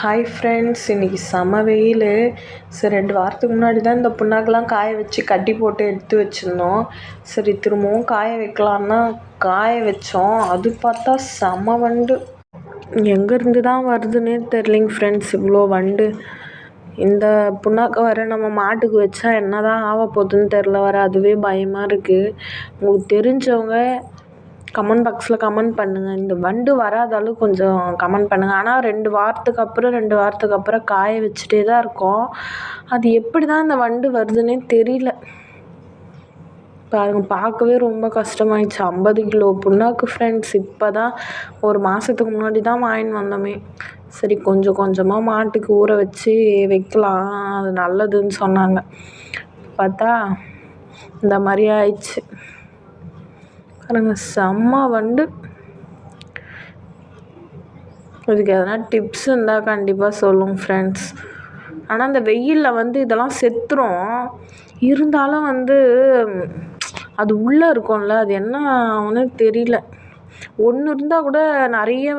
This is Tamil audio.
ஹாய் ஃப்ரெண்ட்ஸ், இன்றைக்கி செம வெயில். சரி 2 வாரத்துக்கு முன்னாடி தான் இந்த புண்ணாக்கெலாம் காய வச்சு கட்டி போட்டு எடுத்து வச்சுருந்தோம். சரி திரும்பவும் காய வைக்கலான்னா காய வச்சோம். அது பார்த்தா செம வண்டு. எங்கேருந்து தான் வருதுன்னே தெரிலிங்க ஃப்ரெண்ட்ஸ், இவ்வளோ வண்டு. இந்த புண்ணாக்கை வர நம்ம மாட்டுக்கு வச்சா என்ன தான் ஆக போகுதுன்னு தெரில, வர அதுவே பயமாக இருக்குது. உங்களுக்கு தெரிஞ்சவங்க கமெண்ட் பாக்ஸில் கமெண்ட் பண்ணுங்கள். இந்த வண்டு வராதாலும் கொஞ்சம் கமெண்ட் பண்ணுங்கள். ஆனால் 2 வாரத்துக்கு அப்புறம் காய வச்சுட்டே தான் இருக்கோம். அது எப்படி தான் இந்த வண்டு வருதுன்னே தெரியல. பாருங்கள், பார்க்கவே ரொம்ப கஷ்டமாயிடுச்சு. 50 கிலோ புண்ணாக்கு ஃப்ரெண்ட்ஸ். இப்போ தான் ஒரு மாதத்துக்கு முன்னாடி தான் வாங்கின்னு வந்தோமே. சரி கொஞ்சம் கொஞ்சமாக மாட்டுக்கு ஊற வச்சு வைக்கலாம், அது நல்லதுன்னு சொன்னாங்க. பார்த்தா இந்த மாதிரி ஆயிடுச்சு. பாருங்க, செம்ம வண்டு. இதுக்கு எதனா டிப்ஸ் இருந்தால் கண்டிப்பாக சொல்லுங்கள் ஃப்ரெண்ட்ஸ். ஆனால் இந்த வெயிலில் இதெல்லாம் செத்துரும். இருந்தாலும் அது உள்ளே இருக்கும்ல, அது என்ன ஆகும்னு தெரியல. ஒன்று இருந்தால் கூட நிறைய